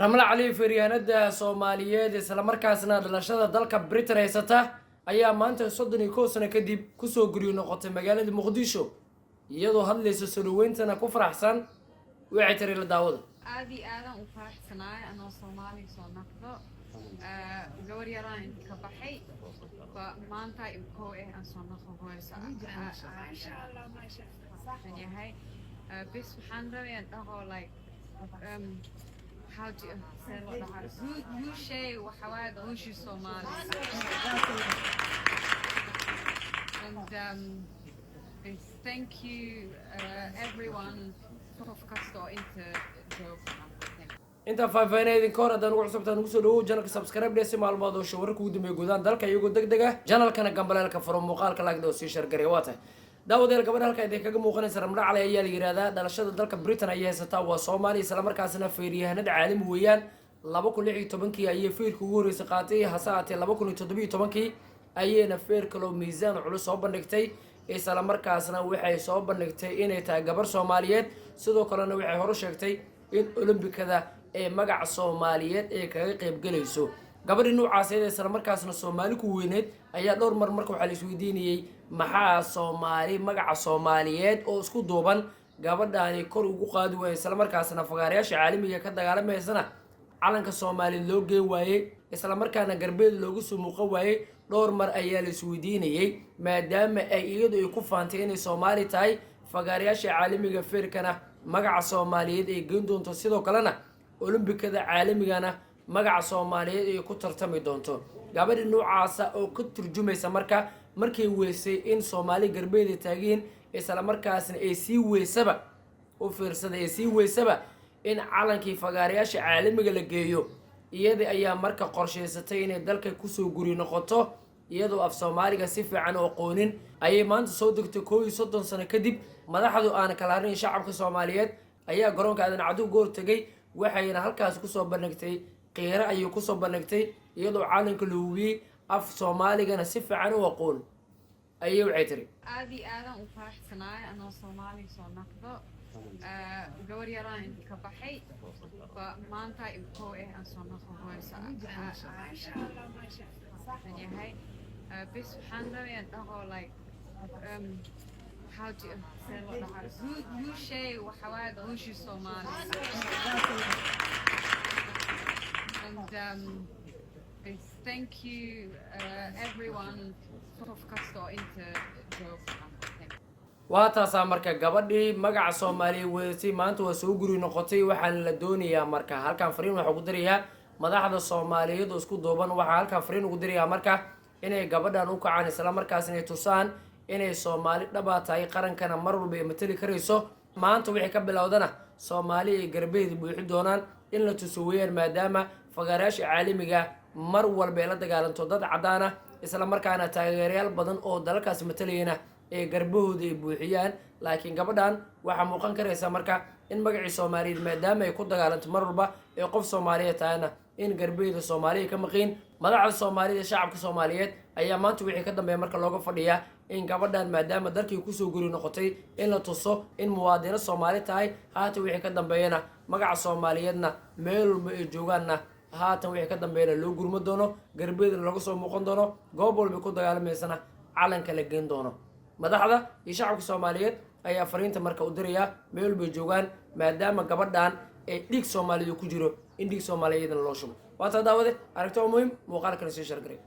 ramla cali firyaanada Soomaaliyeed isla markaasna dhalashada dalka Britain haysata ayaa maanta 31 sano kadib ku soo guriyo noqotay magaalada Muqdisho iyadoo hadlayso soo dhaweynta ku faraxsan waxay tiri la daawado aadi aadan u faraxsanaay anoo Soomaali soo noqdo gawar yaraan ka baxay maanta ibko aan soo noqonaysa masha Allah yahay bis waxaan rabaa dhaho like how do you say who shay وحواد وشي Somali and thank you everyone for kasto into job inta faafaynayeen koor adan ugu cusubtaan ugu soo dhawo channelka subscribe dhisi maalmood oo shawarku u dambeeyay guudaan dalka iyagoo degdeg ah channelkana gambaleelka furo muuqaalka laagdo si share gareey waata daawadayaal gabadha halka ay kaga muuqanaysa ramla cali ayaa la yiraahdaa dhalashada dalka Britain ay haysataa waa Soomaali isla markaasna feeriyahanada caalami weeyaan 2016 ayay feerku ugu horeysay qaatay hasaatee 2017 ayayna feer kale miisaan culus soo bandhigtay isla markaasna waxay soo bandhigtay inay tahay gabar Soomaaliyeed sidoo kalena waxay hore sheegtay in Olimbikada ee magaca Soomaaliyeed ee kaga qayb galayso gabadhi noocaas ah isla markaasna Soomaali ku weyneed ayaa dhowr mar marka waxa la isweydiinayay maxaa Soomaali magaca Soomaaliyeed oo isku duuban gabadhaani kor ugu qaadi waayay isla markaasna fagaarayaasha caalamiga ka dagaalamaysan calanka Soomaali loo geey waayay isla markaana garbeed loogu soo muuqan waayay dhowr mar ayaa la isweydiinayay maadaama ay iyadu ku faantay inay Soomaali tahay fagaarayaasha caalamiga feerkana magaca Soomaaliyeed ee geyn doonto sidoo kalena Olimbikada caalamigana magaca Soomaaliyeed ay ku tartami doonto gabadhi noocaas oo ka turjumaysa markay weysay in Soomaali garbeed taageen isla markaasna ay sii weysaba oo fiirsaday ay sii weysaba in calankii fagaarayaasha caalamiga la geeyo iyada ayaa marka qorsheysatay inay dalka ku soo guri noqoto iyadoo af Soomaaliga si fiican oo qoonin ayay maanta soo degtay 31 sano kadib madaxdu aan kala harin shacabka Soomaaliyeed ayaa garoonka aadan cadu goor tagay waxayna halkaas ku soo bandhigtay qeera ayuu ku soo bandhigtay iyadoo calanka luubi af Soomaaligana si fiican u aqoon ayay waxay tiri aadi aadan u faraxsanaay anoo Soomaali soo noqdo gawar yaraan ka baxay maanta ibko aan soo noqonaysa masha Allah yahay bis waxaan rabaa dhaho like how do you say who shay وحواد وشي Somali and thank you everyone for kasto into job waa taasa marka gabadhii magaca Soomaali weysay maanta waa soo guri noqotay waxaan la doonayaa marka halkan fariin waxa ugu dirayaa madaxda Soomaaliyeed oo isku duuban waxa halkan fariin ugu dirayaa marka inay gabadhan u kacaan isla markaasna ay tusaan inay Soomaali dhaba tahay qarankana mar walba ay matali karayso maanta wixii ka bilowdana Soomaali ay garbeed buuxi doonaan in la tuso weeyaan maadaama fagaarayaasha caalamiga mar walba la dagaalanto dad cadaan ah isla markaana taageerayaal badan oo dalkaas matalayna ee garbahooda ay buuxiyaan laakiin gabadhan waxa muuqan karaysa marka in magacii Soomaaliyeed maadaama ay ku dagaalanto mar walba ee qof Soomaaliyeed taana in garbeeda Soomaaliyeed ka maqin madaxda Soomaaliyeed shacabka Soomaaliyeed ayaa maanta wixii ka dambeeyay marka looga fadhiyaa in gabadhan maadaama dalkii ku soo guri noqotay in la tuso in muwaadiniin Soomaali tahay haatan wixii ka dambeeyana magaca Soomaaliyeedna meel walba ay joogaanna haatan wixii ka dambeeyana loo gurmo doono garbeedna lagu soo muuqan doono goob walba ku dagaalameysana calanka la geen doono madaxda iyo shacabka Soomaaliyeed ayaa fariinta marka u diraya meel walba joogaan maadaama gabadhan ay dhig Soomaaliyeed ku jiro in dhig Soomaaliyeedna loo shubo waa taa daawade aragto muhiim muuqaalkan si share gareey